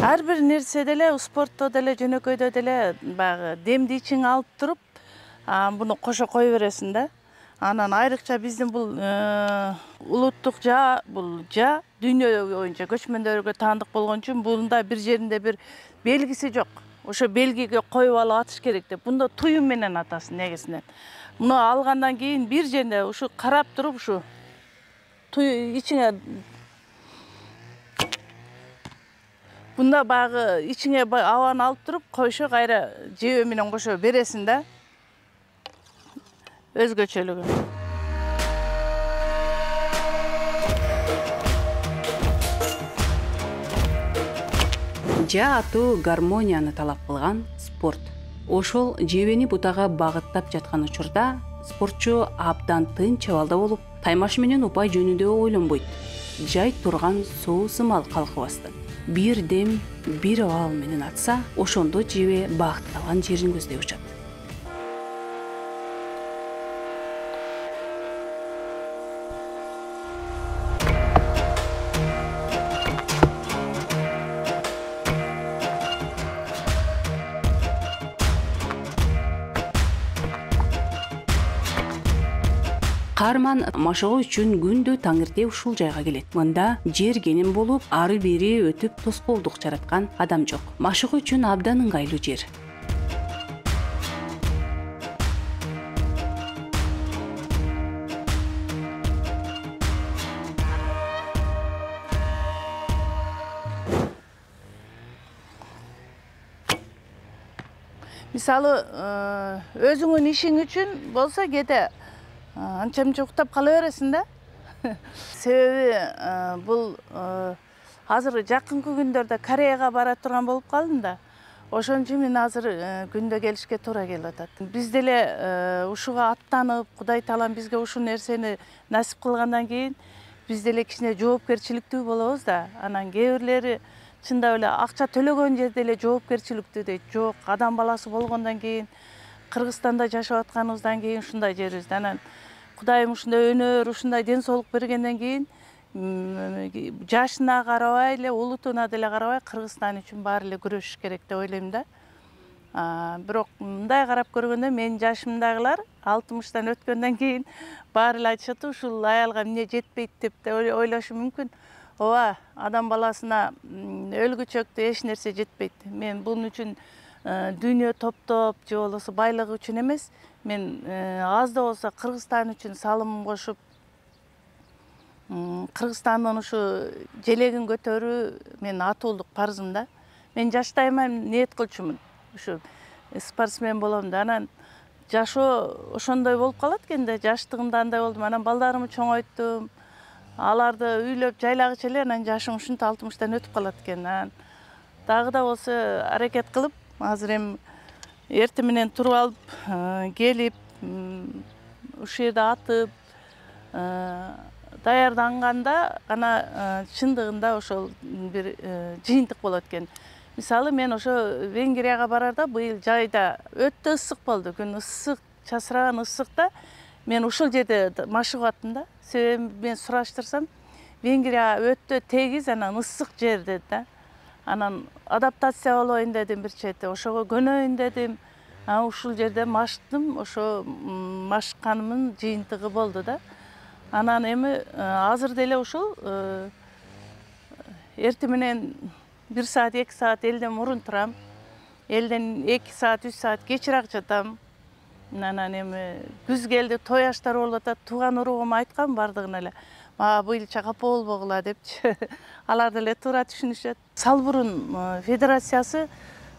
Ар бир нерсе деле, спортто деле, жөнөкөйдө деле баягы демди ичиңе алып туруп, буну кошо кое бересиң да. Анан айрыкча биздин бул улуттук жаа, бул жаа дүйнө боюнча көчмөндөргө таандык болгон үчүн бунда бир жеринде бир белгиси жок. Ошо белгиге коюп алып атыш керек деп. Бунда туюм менен атасың негизинен. Муну алгандан кийин бир жеринде ушу карап туруп ушу ичиңе бунда баягы ичиңе абаны алып туруп койшо кайра жебе менен кошо бересиң да. Өзгөчөлүгү. Жаа аттуу гармонияны талап кылган спорт. Ошол жебени бутага багыттап жаткан учурда спортчу абдан тынч абалда болуп, таймаш менен упай жөнүндө ойлонбойт. Жай турган суу сымал калкыбастан бир дем, бир абал менен атса, ошондо жебе багытталган жерин көздөй учат. Каарман машыгуу үчүн күндө таңертең ушул жайга келет. Мында жер кенен болуп, ары бери өтүп тоскоолдук жараткан адам жок. Машыгуу үчүн абдан ыңгайлуу жер. Мисалы, өзүңүн ишиң үчүн болсо кээде анча-мынча уктап кала бересиң да. Себеби бул азыр жакынкы күндөрдө Кореяга бара турган болуп калдым да. Ошон үчүн мен азыр күндө келишке туура келип атат. Биз деле ушуга аттанып, Кудай таалам бизге ушул нерсени насип кылгандан кийин биз деле кичине жоопкерчиликтүү болобуз да. Анан кээ бирлери чындап эле акча төлөгөн жерде эле жоопкерчиликтүү дейт. Жок, адам баласы болгондон кийин, Кыргызстанда жашап атканыбыздан кийин ушундай жерибизде. Анан Кудайым ушундай өнөр, ушундай ден соолук бергенден кийин жашына карабай эле, улутуна деле карабай Кыргызстан үчүн баары эле күрөшүш керек деп ойлойм да. Бирок мындай карап көргөндө менин жашымдагылар 60-тан өткөндөн кийин баары эле айтышат, ушул аялга эмне жетпейт деп ойлошу мүмкүн. Ооба, адам баласына өлгүчөктө эч нерсе жетпейт. Мен бунун үчүн дүйнө топтоп же болбосо байлык үчүн эмес, мен аз да болсо Кыргызстан үчүн салымым кошуп, Кыргызстандын ушу желегин көтөрүү менин атуулук парзым да. Мен жаштайман ниет кылчумун, ушу спортсмен болом да. Анан жашоо ошондой болуп калат экен да, жаштыгымда андай болдум. Анан балдарымы чоңойттум, аларды үйлөп жайлагыча эле, анан жашым ушинтип 60-тан өтүп калат экен. Анан дагы да болсо аракет кылып, азыр эми эртең менен туруп алып, келип, ушул жерде атып, даярданганда гана чындыгында ошол бир жыйынтык болот экен. Мисалы, мен ошо Венгрияга барарда быйыл жайда өтө ысык болду. Күн ысык, часыраган ысыкта мен ушул жерде машыгып аттым да. Себеби мен сураштырсам, Венгрия өтө тегиз, анан ысык жер деди да. Анан адаптация болоюн дедим бир чети, ошого көнөйүн дедим. Ушул жерде маштым, ошо машыкканымдын жыйынтыгы болду да. Анан эми азыр деле ушул эртең менен 1 саат, 2 саат элден мурун турам. Элден 2 саат, 3 саат кечирээк жатам. Анан эми күз келди, той аштар болуп атат. Тууган уругума айткам бардыгына эле. Мага быйылча капа болбогула депчи. Алар деле туура түшүнүшөт. Салбурун федерациясы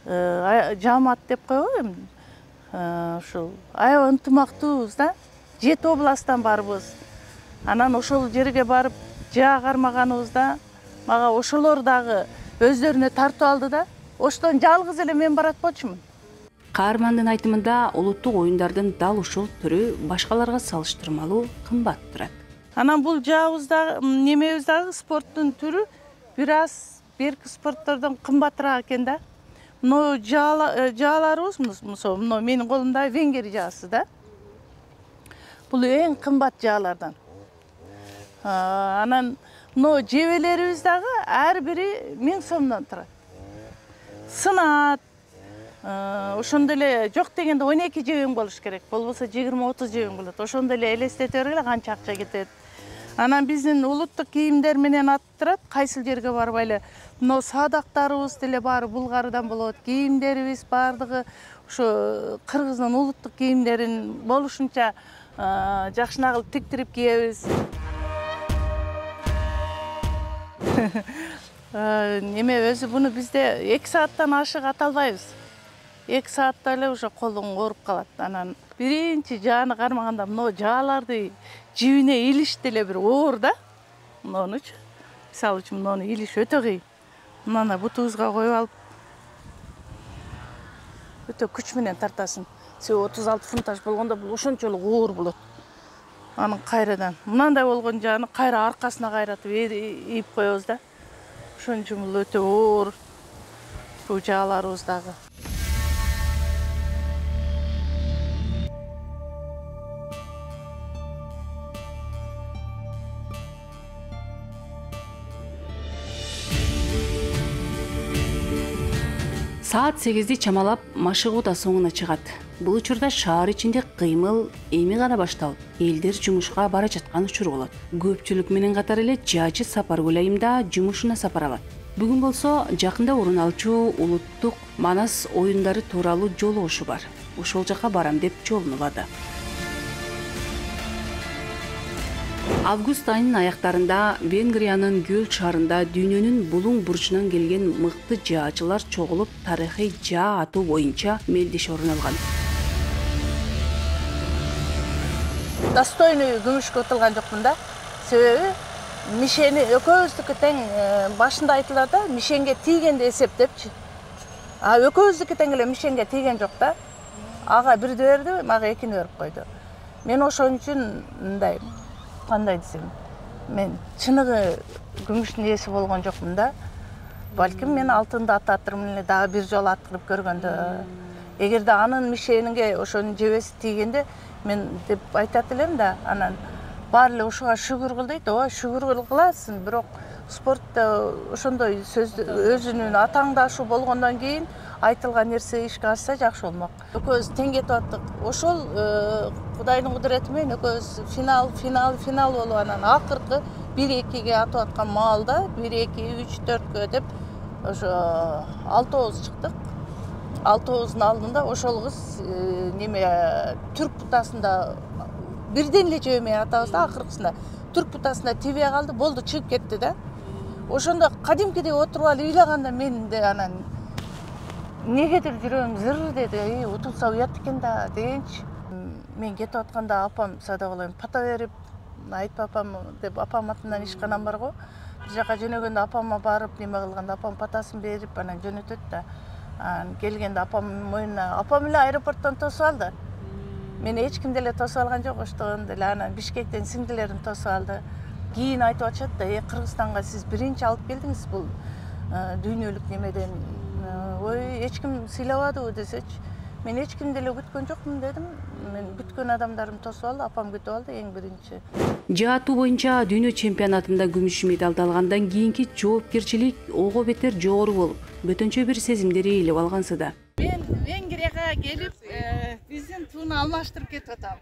жамаат деп койбойбу эми. Ушул аябай ынтымактуубуз да. 7 областтан барбыз. Анан ошол жерге барып жаа кармаганыбызда мага ошолор дагы өздөрүнө тартып алды да. Оштон жалгыз эле мен барат болчумун. Каармандын айтымында улуттук оюндардын дал ушул түрү башкаларга салыштырмалуу кымбат турат. Анан бул жаабызда немебиздагы спорттун түрү бир аз берки спорттордон кымбатыраак экен да. Мына жааларыбыз, мына менин колумда Венгер жаасы да. Бул эң кымбат жаалардан. Анан мына жебелерибиз дагы ар бири 1000 сомдон турат. сынат. Ошондо эле жок дегенде 12 жебең болуш керек. Болбосо 20-30 жебең болот. Ошондо эле элестете бергиле канча акча кетет. Анан биздин улуттук кийимдер менен аттырат. Кайсыл жерге барбай эле мына садактарыбыз деле баары Булгардан болот. Кийимдерибиз баардыгы ошо кыргыздын улуттук кийимдерин болушунча жакшына кылып тиктирип кийебиз. Неме өзү буну бизде 2 сааттан ашык ата албайбыз. 2 саатта эле уже колуң ооруп калат. Анан биринчи жааны кармаганда мына жааларды жибине илиш деле бир оор да. Мынунучу. Мисалы үчүн муну илиш өтө кыйын. Мынаны бутубузга коюп алып өтө күч менен тартасың. Себеби 36 фунтаж болгондо бул ошончолук оор болот. Анын кайрадан мынандай болгон жааны кайра аркасына кайратып ийип коебуз да. Ошон үчүн бул өтө оор бул жааларыбыз дагы. Саат 8'di чамалап машыгуу да соңуна чыгат. Бул учурда шаар ичинде кыймыл эми гана башталып, элдер жумушка бара жаткан учур болот. Көпчүлүк менен катар эле жаачы Сапаргүл айым да жумушуна сапар алат. Бүгүн болсо жакында орун алчу улуттук Манас оюндары тууралуу жолугушуу бар. Ошол жака барам деп жолунулады. Август айынын аяктарында Венгриянын Гөл шаарында дүйнөнүн булуң бурчунан келген мыкты жаачылар чогулуп тарыхый жаа атуу боюнча мелдеш орун алган. Достойный күмүшкө утулган жокмун да. Себеби мишени экөөбүздүкү тең башында айтылат да, мишенге тийгенди эсептепчи. А экөөбүздүкү тең эле мишенге тийген жок да. Ага бирди берди, мага экини берип койду. Мен ошон үчүн мындай кандай десем, мен чыныгы күмүштүн ээси болгон жокмун да. Балким мен алтынды ататтырмын эле дагы бир жолу аткырып көргөндө. Эгерде анын мишенинге ошонун жебеси тийгенде мен деп айтат элем да, анан баары эле ушуга шүгүр кыл дейт. Ооба, шүгүр кыласың, бирок спортто ошондой сөз өзүнүн атаңдашуу болгондон кийин айтылган нерсе ишке ашса жакшы болмок. Экөөбүз тең кетип аттык. Ошол Кудайдын кудурети менен экөөбүз финал болуп анан акыркы 1-2ге атып аткан маалда 1-2-3-4гө деп ошо 6-оз чыктык. 6-оздун алдында ошол кыз неме түрк бутасында бирден эле жебемей атабыз да, акыркысында түрк бутасында тийбей калды, болду чыгып кетти да. Ошондо кадимкидей отуруп алып ыйлаганда мен де анан негедир жүрөгүм зыр деди, утулса уят экен да дегенчи. Мен кетип атканда апам Садыгулайым пата берип, айтпа апам деп апам атынан ишканам бар го. Бир жака жөнөгөндө апама барып неме кылганда апам патасын берип анан жөнөтөт да. Анан келгенде апамдын мойнуна апам эле аэропорттон тосуп алды. Мени эч ким деле тосуп алган жок, оштогон эле анан Бишкектен сиңдилерим тосуп алды. Кийин айтып атышат да, Кыргызстанга сиз биринчи алып келдиңиз бул дүйнөлүк немеден. Ой, эч ким сыйлабадыбы десечи. Мен эч ким деле күткөн жокмун дедим. Мен күткөн адамдарым тосуп алды, апам күтүп алды эң биринчи. Жаа атуу боюнча дүйнө чемпионатында күмүш медалды алгандан кийинки жоопкерчилик ого бетер жогору болуп, бөтөнчө бир сезимдер ээлеп алгансыда. Мен Венгрияга келип, биздин тууну алмаштырып кетип атам.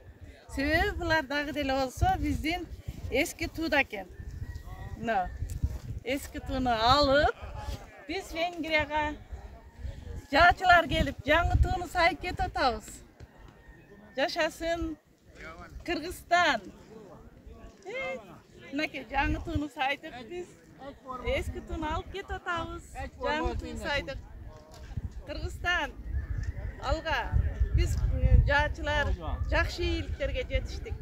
Себеби булар дагы деле болсо биздин эски тууда экен. Эски тууну алып, биз Венгрияга жаачылар келип, жаңы тууну сайып кетип атабыз. Жашасын Кыргызстан. Мынакей жаңы тууну сайдык биз. Эски тууну алып кетип атабыз. Жаңы тууну сайдык. Кыргызстан алга. Биз жаачылар жакшы ийгиликтерге жетиштик.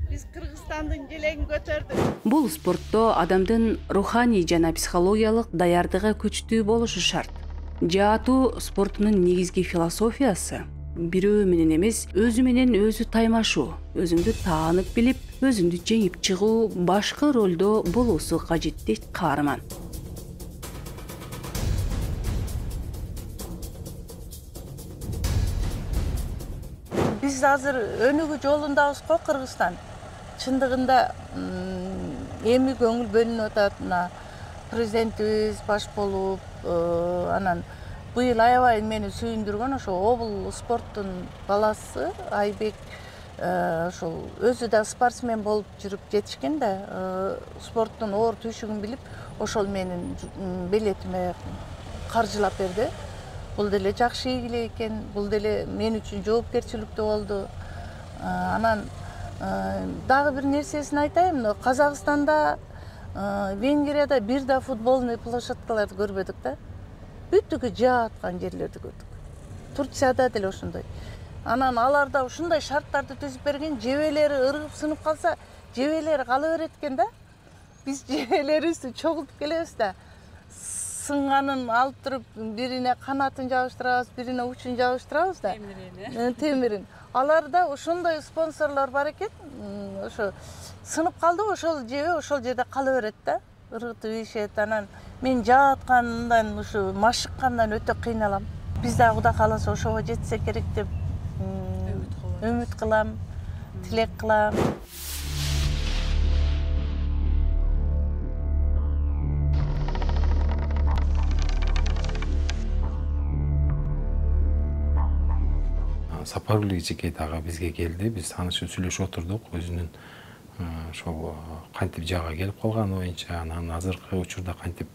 Биз Кыргызстандын желегин көтөрдүк. Бул спортто адамдын руханий жана психологиялык даярдыгы күчтүү болушу шарт. Жаа атуу спортунун негизги философиясы бирөө менен эмес, өзү менен өзү таймашуу, өзүңдү таанып билип, өзүңдү жеңип чыгуу, башкы ролдо болуусу кажет дейт каарман. Биз азыр өнүгүү жолундабыз го Кыргызстан. Чындыгында эми көңүл бөлүнүп атат, президентибиз баш болуп, анан быйыл аябай мени сүйүндүргөн ошо обул спорттун баласы Айбек ошол өзү да спортсмен болуп жүрүп жетишкен да, спорттун оор түйшүгүн билип ошол менин билетиме каржылап берди. Бул деле жакшы ийгилик экен, бул деле мен үчүн жоопкерчиликтүү болду. Анан дагы бир нерсесин айтайын, Казакстанда, Венгрияда бир да футбольный площадкаларды көрбөдүк да. Бүттүгү жааткан жерлерди көрдүк. Турцияда деле ошондой. Анан аларда ушундай шарттарды түзүп берген, жебелери ыргып сынып калса, жебелери кала берет экен да. Биз жебелерибизди чогултуп келебиз да. Сынганын алып туруп, бирине канатын жабыштырабыз, бирине учун жабыштырабыз да. Темирин. Аларда ошондой спонсорлор бар экен. Ошо сынып калды, ошол жебе ошол жерде кала берет да. Ыргытып ийишет. Анан мен жааткандан, ушу машыккандан өтө кыйналам. Биз да Кудай кааласа ошого жетсек керек деп үмүт кылам, тилек кылам. Сапаргүл эжекей дагы бизге келди, биз таанышып сүйлөшүп отурдук, өзүнүн ошол кантип жаага келип калганы боюнча, анан азыркы учурда кантип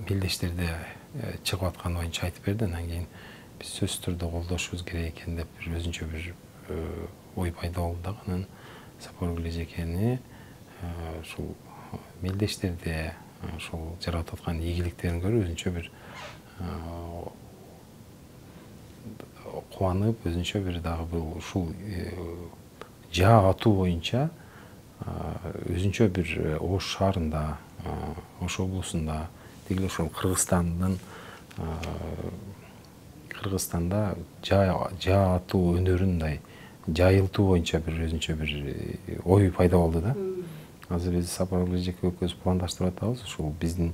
мелдештерде чыгып атканы боюнча айтып берди. Анан кийин биз сөзсүз түрдө колдошубуз керек экен деп бир өзүнчө бир ой пайда болду дагы. Анан Сапаргүл эжекени ушул мелдештерде ошол жаратып аткан ийгиликтерин көрүп өзүнчө бир кубанып, өзүнчө бир дагы бул ушул жаа атуу боюнча өзүнчө бир Ош шаарында, Ош облусунда, деги ошол Кыргызстанда жаа атуу өнөрүн мындай жайылтуу боюнча бир өзүнчө бир ой пайда болду да. Азыр биз Сапаргүл эжеке экөөбүз пландаштырып атабыз, ушул биздин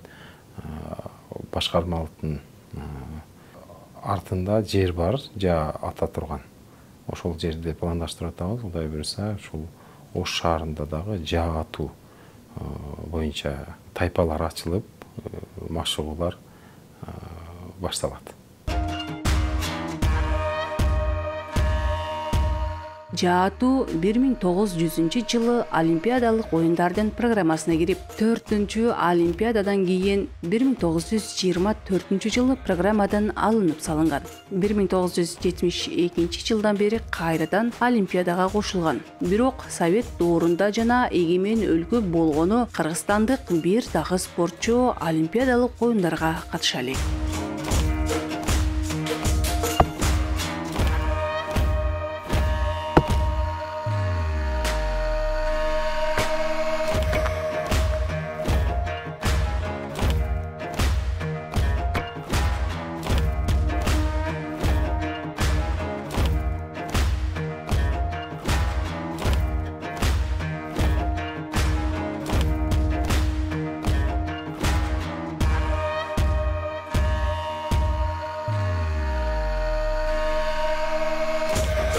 башкармалыктын артында жер бар, жаа ата турган. Ошол жерди пландаштырып атабыз. Кудай буюрса, ушул Ош шаарында дагы жаа атуу боюнча тайпалар ачылып, машыгуулар башталат. Жаа атуу 1900-жылы Олимпиадалык оюндардын программасына кирип, 4-чү Олимпиададан кийин 1924-жылы программадан алынып салынган. 1972-жылдан бери кайрадан Олимпиадага кошулган. Бирок Совет доорунда жана эгемен өлкө болгону Кыргызстандык бир дагы спортчу Олимпиадалык оюндарга катыша элек.